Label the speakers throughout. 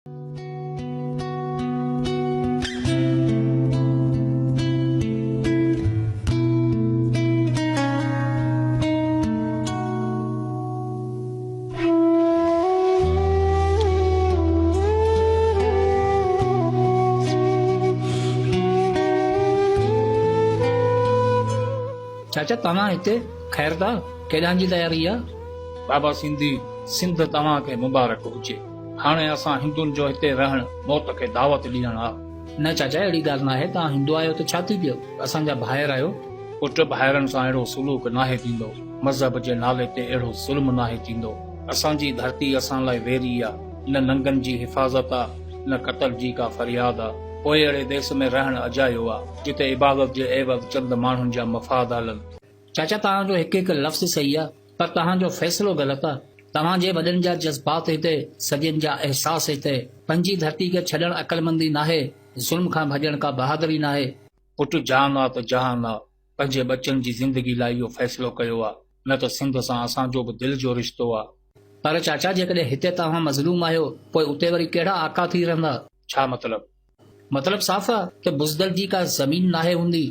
Speaker 1: चाचा तव्हां हिते ख़ैर था केॾांहुं जी तयारी आहे?
Speaker 2: बाबा सिंधी सिंध तव्हांखे मुबारक हुजे। हाणे असां हिंदुनि जो हिते रहण मौत खे दावत ॾियण आहे।
Speaker 1: न चाचा अहिड़ी ॻाल्हि नाहे, तव्हां हिंदू आहियो त छा थी पियो, असांजा भाइर आहियो।
Speaker 2: पुट भाइरनि सां अहिड़ो सुलूक नाहे थींदो, मज़हब जे नाले ते अहिड़ो ज़ुल्म नाहे थींदो। असांजी धरती असां लाइ वेरी आहे, न नंगनि जी हिफ़ाज़त आहे न क़तल जी का फरियाद आहे। पोइ अहिड़े देश में रहण अजायो आहे जिते इबादत जे एवज़ चंद माण्हुनि जा मफ़ाद हलनि।
Speaker 1: चाचा तव्हांजो हिकु हिकु लफ़्ज़ सही आहे, पर तव्हांजो फ़ैसिलो ग़लति आहे। तव्हांजे वॾनि जा जज़्बात हिते, सॼनि जा अहसास हिते। पंहिंजी धरती खे छॾणु अक़लमंदी नाहे, ज़ुल्म खां भॼण का बहादुरी नाहे।
Speaker 2: पुट जान आहे त जहान आहे, पंहिंजे बचनि जी ज़िंदगी लाइ इहो फ़ैसिलो कयो आहे, न त सिंध सां असांजो बि दिलि जो रिश्तो आहे।
Speaker 1: पर चाचा जेकॾहिं हिते तव्हां मज़लूम आहियो, पोइ उते वरी कहिड़ा आका थी रहंदा?
Speaker 2: छा मतिलबु?
Speaker 1: मतिलबु साफ़ आहे त बुज़दल जी का ज़मीन नाहे हूंदी।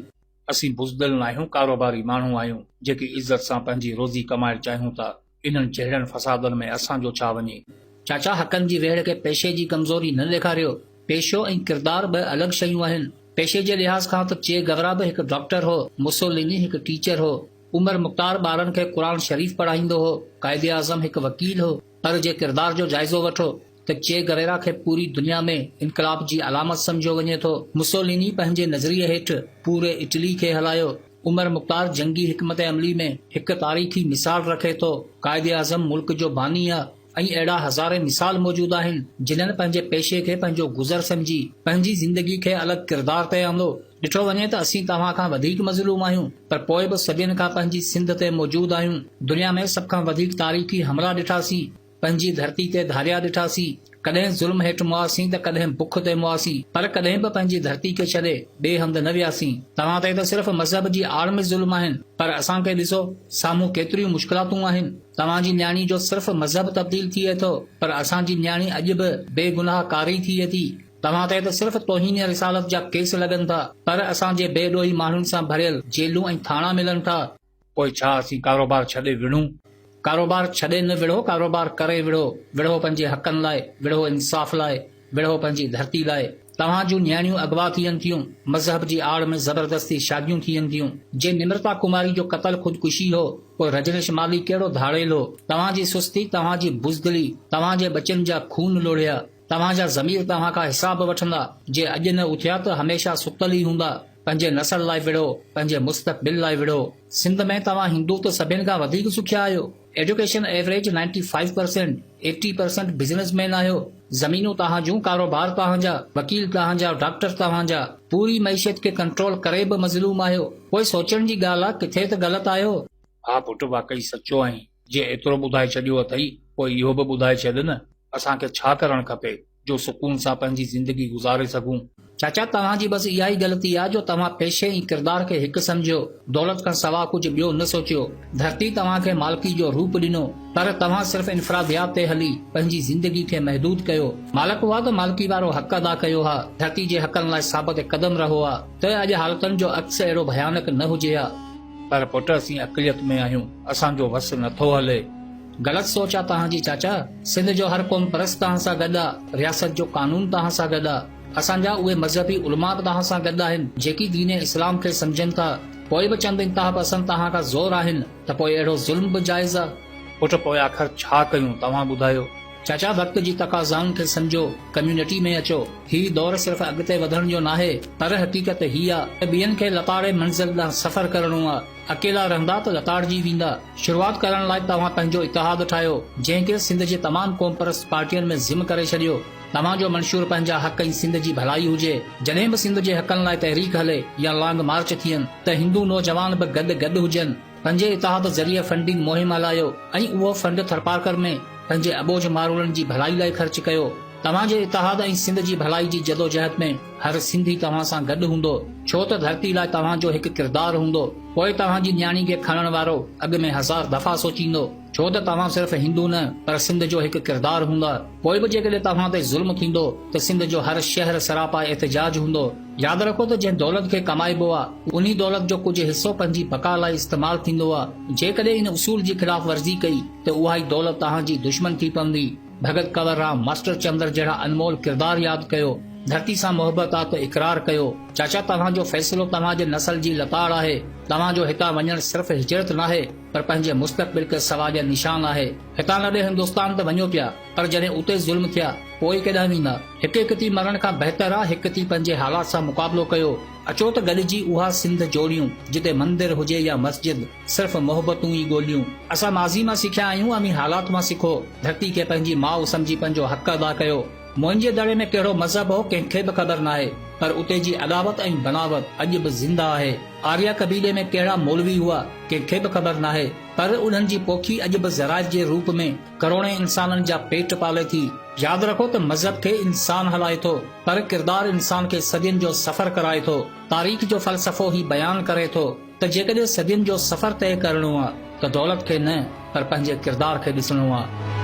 Speaker 2: असीं बुज़दिल न आहियूं, कारोबारी माण्हू आहियूं जेकी इज़त सां पंहिंजी रोज़ी कमाइण चाहियूं था। इन्हनि जहिड़नि फसादनि में असांजो छा वञे? चाचा हक़नि जी वेड़ खे पेशे जी कमज़ोरी न ॾेखारियो। पेशो ऐं किरदार ॿ अलॻि शयूं आहिनि। पेशे जे लिहाज़ खां त चे गवरा बि हिकु डॉक्टर हो, मुसोलिनी हिकु टीचर हो, उमर मुख़्तार ॿारनि खे क़ुरान शरीफ़ पढ़ाईंदो हो, कायदे आज़म हिकु वकील हो। पर जे किरदार जो जाइज़ो वठो त चे गवेरा खे पूरी दुनिया में इनकलाब जी अलामत सम्झो वञे थो। मुसोलिनी पंहिंजे नज़रिए हेठि पूरे इटली खे हलायो। उमर मुख़्तार जंगी हिकमत अमली में हिकु तारीख़ी मिसाल रखे थो। कायदे आज़म मुल्क जो बानी आहे। ऐं अहिड़ा हज़ारे मिसाल मौजूद आहिनि जिन्हनि पंहिंजे पेशे खे पंहिंजो गुज़र सम्झी पंहिंजी ज़िंदगी खे अलॻि किरदार ते आंदो। ॾिठो वञे त असीं तव्हां खां वधीक मज़लूम आहियूं, पर पोइ बि सभिनि खां पंहिंजी सिंध ते मौजूद आहियूं। दुनिया में सभ खां वधीक तारीख़ी हमला ॾिठासीं, पंहिंजी धरती ते धारिया ॾिठासीं। कॾहिं ज़ुल्म हेठि मुआसीं त कॾहिं बुख ते मुआसीं, पर कॾहिं बि पंहिंजी धरती खे छॾे ॿिए हंधि न वियासीं। तव्हां ते त सिर्फ़ मज़हब जी आड़ में ज़ुल्म आहिनि, पर असांखे ॾिसो साम्हूं केतिरियूं मुश्किलातूं आहिनि। तव्हांजी न्याणी जो सिर्फ़ मज़हब तब्दील थिए थो, पर असांजी न्याणी अॼु बि बेगुनाह कारी थिए थी। तव्हां ते त सिर्फ़ तौहीन रिसालत जा केस लॻनि था, पर असांजे बेॾोही माण्हुनि सां भरियल जेलूं ऐं थाणा मिलनि था। पोइ छा असीं कारोबार छॾे विढ़ूं?
Speaker 1: कारोबार छॾे न विढ़ो, कारोबार करे विढ़ो। विढ़ो पंहिंजे हक़नि लाइ, विढ़ो इंसाफ़ लाइ, विढ़ो पंहिंजी धरती लाइ। तव्हां जूं न्याणियूं अगवा थियनि थियूं, मज़हब जी आड़ में ज़बरदस्ती शादियूं थियनि थियूं। जे निमृता कुमारी जो क़तल ख़ुदकुशी हो, पोइ रजनीश माली कहिड़ो धाड़ेल हो। तव्हांजी सुस्ती, तव्हांजी बुज़दिली, तव्हांजे बचनि जा खून लोढ़िया। तव्हांजा ज़मीर तव्हां खां हिसाब वठंदा। जे अॼु न उथिया त हमेशा सुतल ई हूंदा। पंहिंजे नसल लाइ विढ़ो, पंहिंजे मुस्तक़बिल लाइ विढ़ो। सिंध में तव्हां हिंदू त सभिनि खां वधीक सुखिया आहियो। एजुकेशन एवरेज 95%, 80% बिज़नेसमैन आहियो। ज़मीनूं तव्हां जूं, कारोबार तव्हांजा, वकील तव्हांजा, डॉक्टर तव्हांजा। पूरी मईशत खे कंट्रोल करे बि मज़लूम आहियो। पोइ सोचण जी ॻाल्हि आहे किथे त ग़लति आहियो।
Speaker 2: हा पुट, वाकई सचो आहीं। जे एतिरो ॿुधाए छॾियो अथई, पोइ इहो बि ॿुधाए छॾ न, असांखे छा करणु खपे जो सुकून सां पंहिंजी ज़िंदगी गुज़ारे सघूं। चाचा तव्हांजी बसि इहा ई ग़लती आहे जो तव्हां पेशे ऐं किरदार खे हिकु सम्झियो, दौलत खां सवाइ कुझु ॿियो न सोचियो। धरती तव्हांखे मालिकी जो रूप ॾिनो, पर तव्हां सिर्फ़ इन्फरादियात ते हली पंहिंजी ज़िंदगी खे महदूद कयो। मालिक हुआ त मालिकी वारो हक़ अदा कयो हा, धरती जे हक़नि लाइ साबित क़दम रहो हा, त अॼु हालतुनि जो अक्स अहिड़ो भयानक न हुजे हा। पर पुट असीं अक़लियत में आहियूं, असांजो वस नथो हले।
Speaker 1: ग़लति सोच आहे तव्हांजी चाचा। सिंध जो हर क़ौम परस्त तव्हां सां गॾु आहे, रियासत जो कानून तव्हां सां गॾु आहे। असांजा उहे मज़हबी उलमा बि तव्हां सां गॾु आहिनि जेकी दीन इस्लाम खे सम्झनि था। पोइ बि चंद इंतहा पसंद तव्हां खां ज़ोर आहिनि त पोइ अहिड़ो ज़ुल्म बि जाइज़ आहे।
Speaker 2: पुट पोइ आख़िर छा कयूं, तव्हां ॿुधायो।
Speaker 1: चाचा वक़्त जी तक़ाज़ाउनि खे सम्झो, कम्युनिटी में अचो। हीउ दौर सिर्फ़ अॻिते वधण जो नाहे, पर हक़ीक़त हीअ आहे त ॿियनि खे लताड़े मंज़िल ॾांहुं सफ़र करणो आहे। अकेला रहंदा त लताड़जी वेंदा। शुरूआत करण लाइ तव्हां पंहिंजो इतिहाद ठाहियो, जंहिंखे सिंध जे तमामु क़ौम परस्त पार्टियुनि में ज़िम करे छॾियो। तव्हांजो मंशूर पंहिंजा हक़ ऐं सिंध जी भलाई हुजे। जॾहिं बि सिंध जे हक़नि लाइ तहरीक हले या लॉन्ग मार्च थियनि, त हिंदू नौजवान बि गॾु हुजनि। पंहिंजे इतिहाद ज़रिए फंडिंग मुहिम हलायो ऐं उहो फंड थरपारकर में पंहिंजे अबोज मारूलनि जी भलाई लाइ ख़र्च कयो। तव्हांजे इतिहाद ऐं सिंध जी भलाई जी जदोजहद में हर सिंधी तव्हां सां गॾु हूंदो, छो त धरती लाइ तव्हांजो हिकु किरदारु हूंदो। पोइ तव्हांजी न्याणी खे खणण वारो अॻु में 1000 दफ़ा सोचींदो, छो त तव्हां सिर्फ़ हिंदू न पर सिंध जो हिकु किरदारु हूंदा। पोइ बि जेकॾहिं तव्हां ते ज़ुल्म थींदो त सिंध जो हर शहर सरापा एहतिजाज हूंदो। यादि रखो त जंहिं दौलत खे कमाइबो आहे उन्ही दौलत जो कुझु हिसो पंहिंजी बका लाइ इस्तेमालु थींदो आहे। जेकॾहिं इन उसूल जी ख़िलाफ़ वर्ज़ी कई त उहा ई दौलत तव्हांजी दुश्मन थी पवंदी। भगत कंवर राम, मास्टर चंद्र जहिड़ा अनमोल किरदार यादि कयो। धरती सां मोहबत आहे त इक़रार कयो। चाचा, तव्हांजो फ़ैसिलो तव्हांजे नस्ल जी लताड़ आहे। तव्हांजो हितां वञणु सिर्फ़ हिजरत न आहे पर पंहिंजे मुस्तक़बिल खे सवाल जा निशान आहे। हितां लॾे हिंदुस्तान त वञो पिया, पर जॾहिं उते ज़ुल्म थिया पोइ केॾांहुं वेंदा? हिकु हिकु थी मरण खां बहितर आहे हिकु थी पंहिंजे हालात सां मुक़ाबिलो कयो। अचो त गॾिजी उहा सिंध जोड़ियूं जिते मंदिर हुजे या मस्जिद, सिर्फ़ मोहबतूं ई ॻोल्हियूं। असां माज़ी मां सिखिया आहियूं, अमी हालात मां सिखो। धरती खे पंहिंजी माउ सम्झी पंहिंजो हक़ अदा कयो। मुंहिंजे दड़े में कहिड़ो मज़हब हो कंहिंखे बि ख़बर नाहे, पर उते जी अदावत ऐं बनावत अॼु बि ज़िंदा आहे। आर्या कबीले में कहिड़ा मौलवी हुआ कंहिंखे बि ख़बर नाहे, पर उन्हनि जी पोखी अॼु बि ज़राइत जे रूप में करोड़े इंसाननि जा पेट पाले थी। यादि रखो त मज़हब खे इंसान हलाए थो, पर किरदार इंसान खे सदियुनि जो सफ़र कराए थो। तारीख़ जो फ़लसफ़ो ही बयानु करे थो त जेकॾहिं सदियुनि जो सफ़र तय करणो आहे त दौलत खे न पर पंहिंजे किरदार खे ॾिसणो आहे।